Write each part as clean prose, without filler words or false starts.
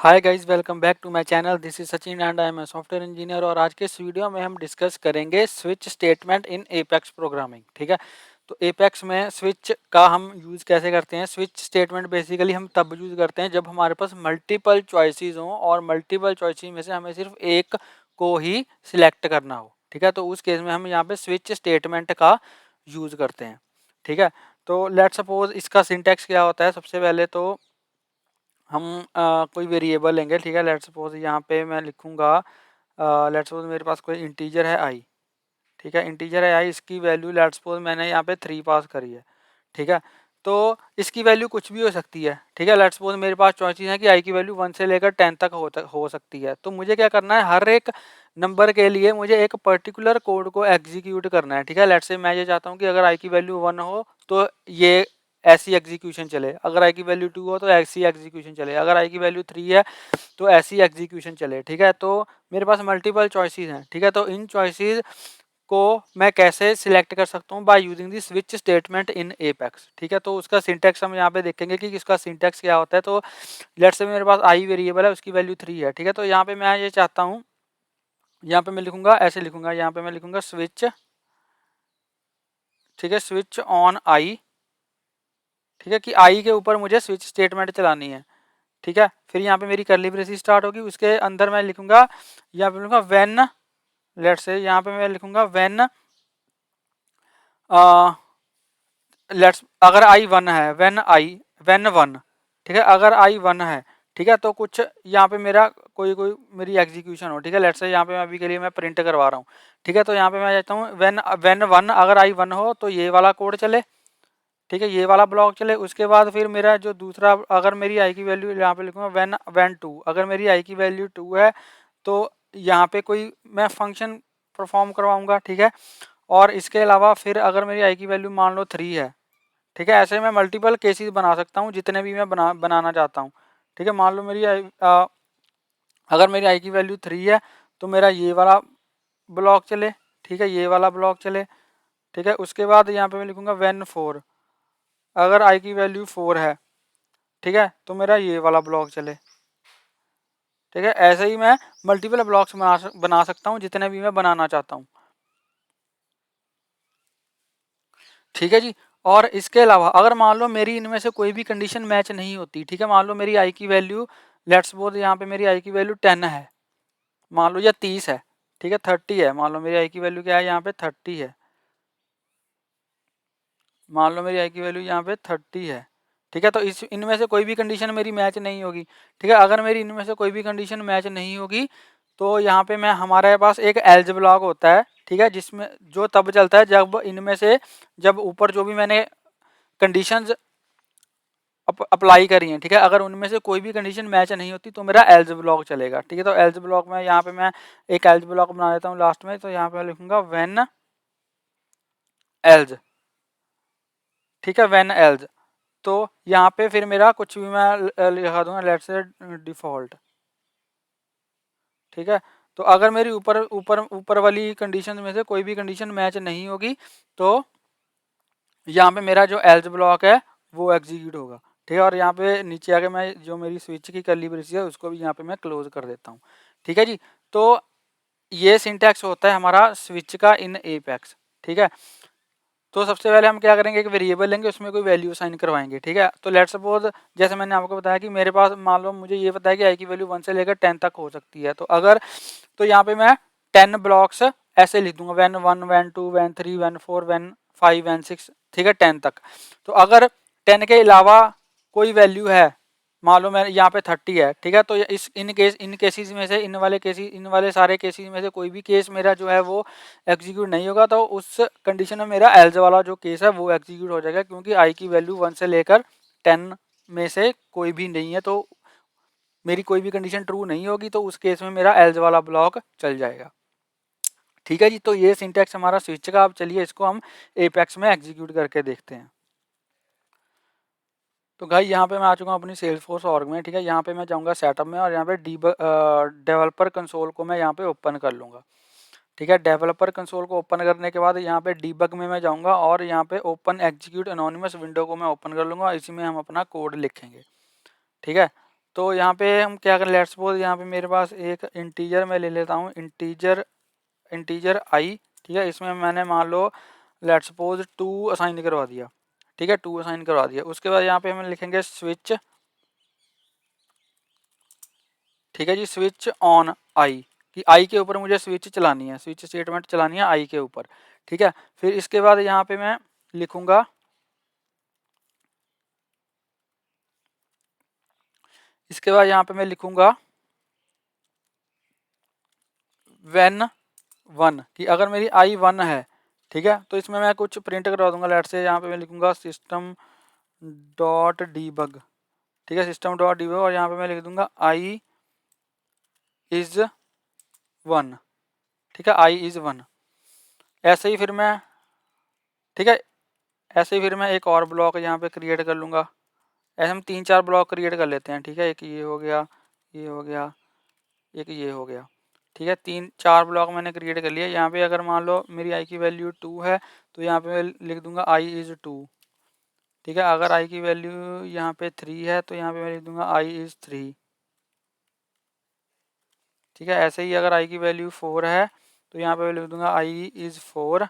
Hi guys, welcome back to my channel. This is Sachin and I am a software engineer. और आज के इस video में हम डिस्कस करेंगे switch statement in Apex programming. ठीक है, तो एपेक्स में स्विच का हम यूज़ कैसे करते हैं। स्विच स्टेटमेंट बेसिकली हम तब यूज़ करते हैं जब हमारे पास मल्टीपल चॉइसेस हों और मल्टीपल चॉइसेस में से हमें सिर्फ एक को ही सिलेक्ट करना हो। ठीक है, तो उस केस में हम यहाँ पे स्विच स्टेटमेंट का यूज़ करते हैं। ठीक है, तो लेट्स सपोज इसका सिंटैक्स क्या होता है। सबसे पहले तो हम कोई वेरिएबल लेंगे। ठीक है, लेट्स सपोज यहाँ पे मैं लिखूँगा, लेट्स सपोज मेरे पास कोई इंटीजर है आई। ठीक है, इंटीजर है आई, इसकी वैल्यू लेट्स सपोज मैंने यहाँ पे 3 पास करी है। ठीक है, तो इसकी वैल्यू कुछ भी हो सकती है। ठीक है, लेट्स सपोज मेरे पास चॉइसेस हैं कि आई की वैल्यू 1 से लेकर 10 तक हो सकती है। तो मुझे क्या करना है, हर एक नंबर के लिए मुझे एक पर्टिकुलर कोड को एग्जीक्यूट करना है। ठीक है, लेट्स से मैं ये चाहता हूँ कि अगर आई की वैल्यू 1 हो तो ये ऐसी एग्जीक्यूशन चले, अगर आई की वैल्यू 2 हो तो ऐसी एग्जीक्यूशन चले, अगर आई की वैल्यू 3 है तो ऐसी एग्जीक्यूशन चले। ठीक है, तो मेरे पास मल्टीपल चॉइसेस हैं। ठीक है, तो इन चॉइसेस को मैं कैसे सिलेक्ट कर सकता हूँ, by using the switch statement in apex. ठीक है, तो उसका सिंटैक्स हम यहाँ पे देखेंगे कि इसका सिंटैक्स क्या होता है। तो लेट्स से मेरे पास आई वेरिएबल है, उसकी वैल्यू 3 है। ठीक है, तो यहाँ पे मैं ये चाहता हूँ, यहाँ पे मैं लिखूंगा, ऐसे लिखूंगा, यहाँ पे मैं लिखूंगा स्विच। ठीक है, स्विच ऑन आई। ठीक है, कि आई के ऊपर मुझे स्विच स्टेटमेंट चलानी है। ठीक है, फिर यहाँ पे मेरी कर्ली ब्रेसेस स्टार्ट होगी, उसके अंदर मैं लिखूंगा, यहाँ पे लिखूंगा व्हेन, लेट्स से यहाँ पे मैं लिखूंगा व्हेन, लेट्स अगर आई 1 है, व्हेन 1। ठीक है, अगर आई 1 है, ठीक है, तो कुछ यहाँ पे मेरा कोई कोई मेरी एग्जीक्यूशन हो। ठीक है, लेट्स से यहाँ पे मैं अभी के लिए मैं प्रिंट करवा रहा हूँ। ठीक है, तो यहाँ पे मैं कहता हूँ व्हेन 1, अगर आई 1 हो तो ये वाला कोड चले। ठीक है, ये वाला ब्लॉक चले। उसके बाद फिर मेरा जो दूसरा, अगर मेरी आई की वैल्यू यहाँ पे लिखूंगा व्हेन 2, अगर मेरी आई की वैल्यू 2 है तो यहाँ पे कोई मैं फंक्शन परफॉर्म करवाऊंगा। ठीक है, और इसके अलावा फिर अगर मेरी आई की वैल्यू मान लो 3 है। ठीक है, ऐसे मैं मल्टीपल केसेस बना सकता हूँ जितने भी मैं बनाना चाहता हूँ। ठीक है, मान लो मेरी अगर मेरी आई की वैल्यू 3 है तो मेरा ये वाला ब्लॉक चले। ठीक है, ये वाला ब्लॉक चले। ठीक है, उसके बाद यहाँ पे मैं लिखूंगा व्हेन 4, अगर आई की वैल्यू 4 है, ठीक है, तो मेरा ये वाला ब्लॉक चले। ठीक है, ऐसे ही मैं मल्टीपल ब्लॉक्स बना सकता हूँ जितने भी मैं बनाना चाहता हूँ। ठीक है जी, और इसके अलावा अगर मान लो मेरी इनमें से कोई भी कंडीशन मैच नहीं होती। ठीक है, मान लो मेरी आई की वैल्यू, लेट्स सपोज यहाँ पे मेरी आई की वैल्यू 10 है, मान लो, या 30 है। ठीक है, 30 है, मान लो मेरी आई की वैल्यू क्या है, यहाँ पे 30 है। मान लो मेरी आई की वैल्यू यहाँ पे 30 है। ठीक है, तो इस इनमें से कोई भी कंडीशन मेरी मैच नहीं होगी। ठीक है, अगर मेरी इनमें से कोई भी कंडीशन मैच नहीं होगी तो यहाँ पे मैं, हमारे पास एक एल्ज ब्लॉक होता है। ठीक है, जिसमें जो तब चलता है जब इनमें से, जब ऊपर जो भी मैंने कंडीशंस अप्लाई करी हैं, ठीक है, अगर उनमें से कोई भी कंडीशन मैच नहीं होती तो मेरा एल्ज ब्लॉक चलेगा। ठीक है, तो एल्ज ब्लॉक में यहाँ पे मैं एक एल्ज ब्लॉक बना देता हूँ लास्ट में। तो यहाँ पे मैं लिखूंगा व्हेन एल्ज। ठीक है, व्हेन एल्ज, तो यहाँ पे फिर मेरा कुछ भी मैं लिखा दूंगा, लेट्स से डिफॉल्ट। ठीक है, तो अगर मेरी ऊपर ऊपर ऊपर वाली कंडीशन में से कोई भी कंडीशन मैच नहीं होगी तो यहाँ पे मेरा जो एल्ज ब्लॉक है वो एग्जीक्यूट होगा। ठीक है, और यहाँ पे नीचे आके मैं जो मेरी स्विच की कर्ली ब्रेसेस है उसको भी यहाँ पे मैं क्लोज कर देता हूँ। ठीक है जी, तो ये सिंटैक्स होता है हमारा स्विच का इन एपेक्स। ठीक है, तो सबसे पहले हम क्या करेंगे, एक वेरिएबल लेंगे, उसमें कोई वैल्यू साइन करवाएंगे। ठीक है, तो लेट्स सपोज जैसे मैंने आपको बताया कि मेरे पास, मान लो मुझे ये पता है कि आई की वैल्यू 1 से लेकर 10 तक हो सकती है। तो अगर, तो यहाँ पे मैं 10 ब्लॉक्स ऐसे लिख दूंगा, when 1, when 2, when 3, when 4, when 5, when 6। ठीक है, 10 तक। तो अगर 10 के अलावा कोई वैल्यू है, मान लो मैं यहाँ पे 30 है। ठीक है, तो इस इन केसेस में से, इन वाले सारे केसेस में से कोई भी केस मेरा जो है वो एग्जीक्यूट नहीं होगा। तो उस कंडीशन में मेरा एल्ज वाला जो केस है वो एग्जीक्यूट हो जाएगा, क्योंकि आई की वैल्यू 1 से लेकर 10 में से कोई भी नहीं है, तो मेरी कोई भी कंडीशन ट्रू नहीं होगी, तो उस केस में मेरा एल्ज वाला ब्लॉक चल जाएगा। ठीक है जी, तो ये सिंटैक्स हमारा स्विच का। अब चलिए इसको हम एपेक्स में एग्जीक्यूट करके देखते हैं। तो भाई यहाँ पे मैं आ चुका हूँ अपनी सेल्सफोर्स ऑर्ग में। ठीक है, यहाँ पे मैं जाऊँगा सेटअप में, और यहाँ पे डेवलपर कंसोल को मैं यहाँ पे ओपन कर लूँगा। ठीक है, डेवलपर कंसोल को ओपन करने के बाद यहाँ पे डीबग में मैं जाऊँगा, और यहाँ पे ओपन एग्जीक्यूट एनोनिमस विंडो को मैं ओपन कर लूँगा, इसी में हम अपना कोड लिखेंगे। ठीक है, तो यहाँ पे हम क्या करें, लेट्स सपोज यहाँ पे मेरे पास एक इंटीजर मैं ले लेता हूँ, इंटीजर आई, ठीक है। इसमें मैंने मान लो लेट्स सपोज 2 असाइन करवा दिया, ठीक है, 2 असाइन करवा दिया। उसके बाद यहाँ पे हम लिखेंगे स्विच, ठीक है जी, स्विच ऑन आई, कि आई के ऊपर मुझे स्विच चलानी है, स्विच स्टेटमेंट चलानी है आई के ऊपर, ठीक है। फिर इसके बाद यहाँ पे मैं लिखूंगा, इसके बाद यहाँ पे मैं लिखूंगा व्हेन 1, कि अगर मेरी आई 1 है, ठीक है, तो इसमें मैं कुछ प्रिंट करवा दूंगा। लेट से यहाँ पे मैं लिखूंगा सिस्टम डॉट डीबग, ठीक है, सिस्टम डॉट डीबग, और यहाँ पे मैं लिख दूंगा आई इज 1, ठीक है, आई इज 1। ऐसे ही फिर मैं, ठीक है, ऐसे ही फिर मैं एक और ब्लॉक यहाँ पे क्रिएट कर लूँगा। ऐसे हम 3-4 ब्लॉक क्रिएट कर लेते हैं, ठीक है। एक ये हो गया, ये हो गया, एक ये हो गया, ठीक है। 3-4 ब्लॉक मैंने क्रिएट कर लिया। यहाँ पे अगर मान लो मेरी आई की वैल्यू 2 है, तो यहाँ पे मैं लिख दूंगा आई इज़ 2, ठीक है। अगर आई की वैल्यू यहाँ पे 3 है, तो यहाँ पे मैं लिख दूंगा आई इज़ 3, ठीक है। ऐसे ही अगर आई की वैल्यू 4 है, तो यहाँ पे मैं लिख दूंगा आई इज़ 4।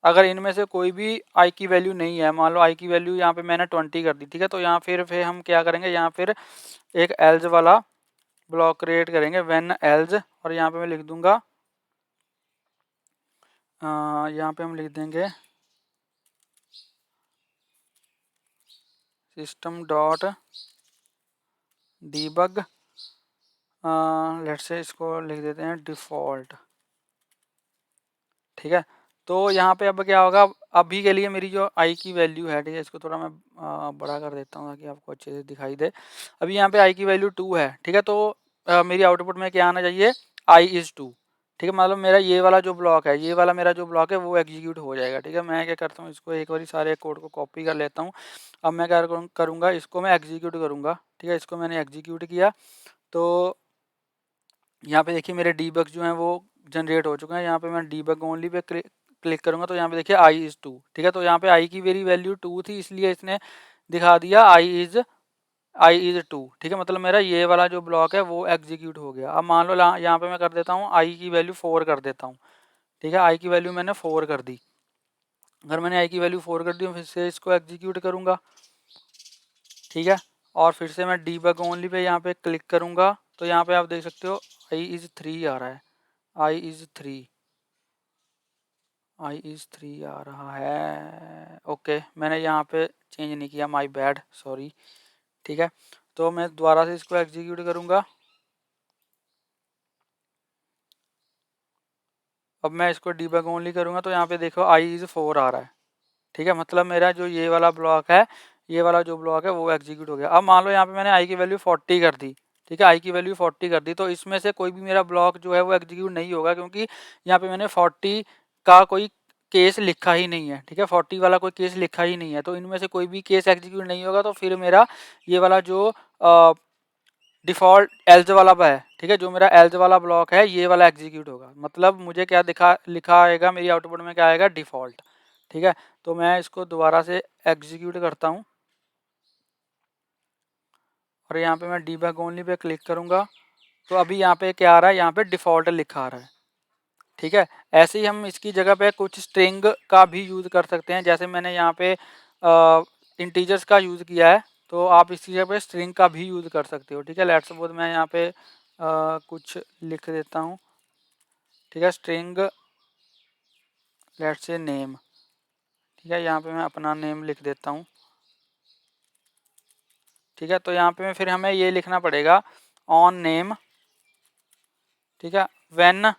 अगर इनमें से कोई भी आई की वैल्यू नहीं है, मान लो आई की वैल्यू यहाँ पे मैंने 20 कर दी, ठीक है, तो यहाँ फिर हम क्या करेंगे, यहाँ फिर एक एल्स वाला ब्लॉक क्रिएट करेंगे, व्हेन एल्स, और यहाँ पे मैं लिख दूंगा, यहाँ पे हम लिख देंगे system dot debug, let's say इसको लिख देते हैं डिफ़ॉल्ट, ठीक है। तो यहाँ पे अब क्या होगा, अभी के लिए मेरी जो आई की वैल्यू है, ठीक है, इसको थोड़ा मैं बड़ा कर देता हूँ ताकि आपको अच्छे से दिखाई दे। अभी यहाँ पे आई की वैल्यू 2 है, ठीक है, तो मेरी आउटपुट में क्या आना चाहिए, आई इज़ 2, ठीक है। मतलब मेरा ये वाला जो ब्लॉक है, ये वाला मेरा जो ब्लॉक है वो एग्जीक्यूट हो जाएगा, ठीक है। मैं क्या करता हूँ, इसको एक बार सारे कोड को कॉपी कर लेता हूँ। अब मैं क्या करूँगा, इसको मैं एग्जीक्यूट करूँगा, ठीक है। इसको मैंने एग्जीक्यूट किया, तो यहाँ पे देखिए मेरे डीबग जो हैं वो जनरेट हो चुके हैं। यहाँ पे मैं डीबग ओनली पे क्लिक करूँगा, तो यहाँ पे देखिए आई इज़ 2, ठीक है। तो यहाँ पे आई की मेरी वैल्यू 2 थी, इसलिए इसने दिखा दिया आई इज़ 2, ठीक है। मतलब मेरा ये वाला जो ब्लॉक है वो एग्जीक्यूट हो गया। अब मान लो यहाँ पे मैं कर देता हूँ आई की वैल्यू 4 कर देता हूँ, ठीक है। आई की वैल्यू मैंने 4 कर दी। अगर मैंने आई की वैल्यू 4 कर दी, फिर से इसको एग्जीक्यूट करूँगा, ठीक है। और फिर से मैं डीबग ओनली पे यहाँ पे क्लिक करूँगा, तो यहाँ पे आप देख सकते हो आई इज़ 3 आ रहा है, आई इज़ 3, आई इज़ 3 आ रहा है। ओके, मैंने यहाँ पे चेंज नहीं किया, माय बैड, सॉरी, ठीक है। तो मैं दोबारा से इसको एग्जीक्यूट करूँगा। अब मैं इसको डीबग ओनली करूँगा, तो यहाँ पे देखो आई इज़ 4 आ रहा है, ठीक है। मतलब मेरा जो ये वाला ब्लॉक है, ये वाला जो ब्लॉक है वो एग्जीक्यूट हो गया। अब मान लो यहाँ पे मैंने आई की वैल्यू 40 कर दी, ठीक है, आई की वैल्यू 40 कर दी, तो इसमें से कोई भी मेरा ब्लॉक जो है वो एग्जीक्यूट नहीं होगा, क्योंकि यहाँ पे मैंने 40 का कोई केस लिखा ही नहीं है, ठीक है, 40 वाला कोई केस लिखा ही नहीं है। तो इनमें से कोई भी केस एग्जीक्यूट नहीं होगा, तो फिर मेरा ये वाला जो डिफ़ॉल्ट एल्स वाला है, ठीक है, जो मेरा एल्स वाला ब्लॉक है ये वाला एग्जीक्यूट होगा। मतलब मुझे क्या लिखा आएगा, मेरी आउटपुट में क्या आएगा, डिफ़ॉल्ट, ठीक है। तो मैं इसको दोबारा से एग्जीक्यूट करता हूँ, और यहाँ पे मैं डीबग ओनली पे क्लिक करूँगा, तो अभी यहाँ पे क्या आ रहा है, यहाँ पे डिफ़ॉल्ट लिखा आ रहा है, ठीक है। ऐसे ही हम इसकी जगह पे कुछ स्ट्रिंग का भी यूज़ कर सकते हैं, जैसे मैंने यहाँ पे इंटीजर्स का यूज़ किया है, तो आप इसी जगह पे स्ट्रिंग का भी यूज़ कर सकते हो, ठीक है। लेट्स सपोज मैं यहाँ पे कुछ लिख देता हूँ, ठीक है, स्ट्रिंग लेट्स से नेम, ठीक है, यहाँ पे मैं अपना नेम लिख देता हूँ, ठीक है। तो यहाँ पे फिर हमें ये लिखना पड़ेगा ऑन नेम, ठीक है, व्हेन,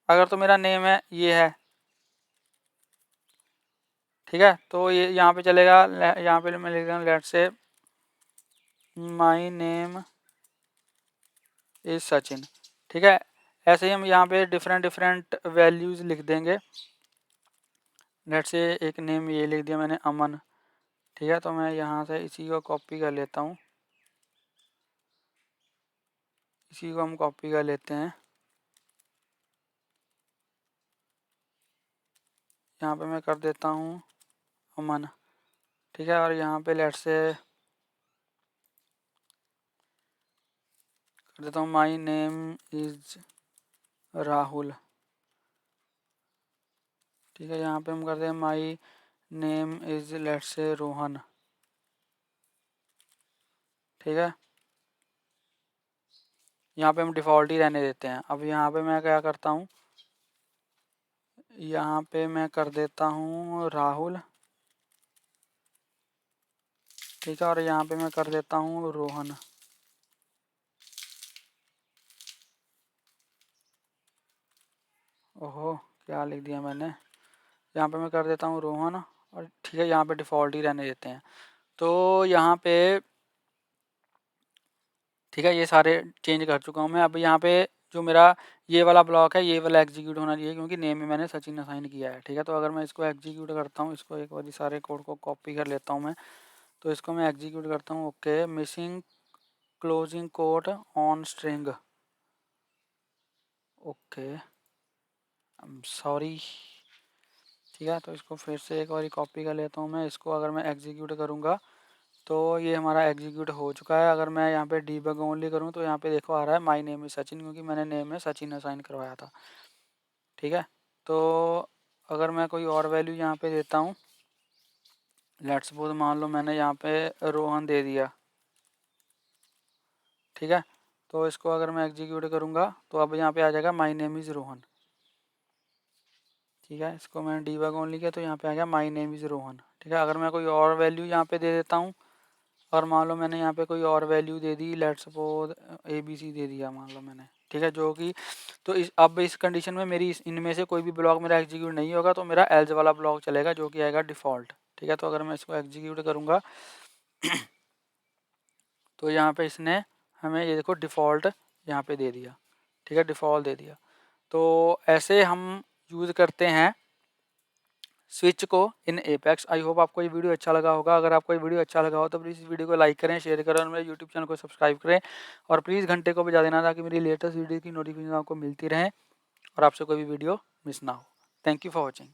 अगर तो मेरा नेम है ये है, ठीक है, तो ये यहाँ पे चलेगा। यहाँ पे मैं लिख रहा हूँ let's say my name is Sachin, ठीक है। ऐसे ही हम यहाँ पे डिफरेंट डिफरेंट वैल्यूज़ लिख देंगे। लेट्स से एक नेम ये लिख दिया मैंने, अमन, ठीक है। तो मैं यहाँ से इसी को कॉपी कर लेता हूँ, इसी को हम कॉपी कर लेते हैं। यहाँ पे मैं कर देता हूँ अमन, ठीक है। और यहाँ पे लेट्स से कर देता हूँ माई नेम इज राहुल। ठीक है, यहाँ पे हम करते हैं my name is let's say Rohan. ठीक है, यहाँ पे हम डिफ़ॉल्ट ही रहने देते हैं। अब यहाँ पे मैं क्या करता हूँ, यहाँ पे मैं कर देता हूँ राहुल। ठीक है, और यहाँ पे मैं कर देता हूँ रोहन। ओहो, क्या लिख दिया मैंने। यहाँ पे मैं कर देता हूँ रोहन, और ठीक है, यहाँ पे डिफ़ॉल्ट ही रहने देते हैं। तो यहाँ पे ठीक है, ये सारे चेंज कर चुका हूँ मैं। अब यहाँ पे जो मेरा ये वाला ब्लॉक है, ये वाला एग्जीक्यूट होना चाहिए, क्योंकि नेम में मैंने सचिन असाइन किया है। ठीक है, तो अगर मैं इसको एग्जीक्यूट करता हूँ, इसको एक बार सारे कोड को कॉपी कर लेता हूँ मैं। तो इसको मैं एग्जीक्यूट करता हूँ। Okay, missing closing quote on string. Okay, I am sorry. ठीक है, तो इसको फिर से एक बार कॉपी कर लेता हूँ मैं। इसको अगर मैं एग्जीक्यूट करूँगा तो ये हमारा एग्जीक्यूट हो चुका है। अगर मैं यहाँ पे डीबग ओनली करूँ तो यहाँ पे देखो आ रहा है माई नेम इज सचिन, क्योंकि मैंने नेम में सचिन असाइन करवाया था। ठीक है, तो अगर मैं कोई और वैल्यू यहाँ पे देता हूँ, लेट्स सपोज मान लो मैंने यहाँ पे रोहन दे दिया। ठीक है, तो इसको अगर मैं एग्जीक्यूट करूँगा तो अब यहाँ पे आ जाएगा माई नेम इज़ रोहन। ठीक है, इसको मैंने डीबग ओनली किया तो यहाँ पे आ गया माई नेम इज़ रोहन। ठीक है, अगर मैं कोई और वैल्यू यहाँ पे दे देता हूँ, और मान लो मैंने यहाँ पे कोई और value they the, let's suppose ABC दे दिया मान लो मैंने। ठीक है, जो कि तो अब इस कंडीशन में मेरी इनमें से कोई भी ब्लॉक मेरा एग्जीक्यूट नहीं होगा, तो मेरा एल्स वाला ब्लॉक चलेगा, जो कि आएगा डिफ़ॉल्ट। ठीक है, तो अगर मैं इसको एग्जीक्यूट करूँगा तो यहाँ पे इसने हमें ये देखो डिफ़ॉल्ट यहाँ पे दे दिया। ठीक है, डिफ़ॉल्ट दे दिया। तो ऐसे हम यूज़ करते हैं स्विच को इन एपेक्स। आई होप आपको ये वीडियो अच्छा लगा होगा। अगर आपको ये वीडियो अच्छा लगा हो तो प्लीज़ इस वीडियो को लाइक करें, शेयर करें, और मेरे यूट्यूब चैनल को सब्सक्राइब करें, और प्लीज़ घंटे को बजा देना ताकि मेरी लेटेस्ट वीडियो की नोटिफिकेशन आपको मिलती रहे और आपसे कोई भी वीडियो मिस ना हो। Thank you for watching.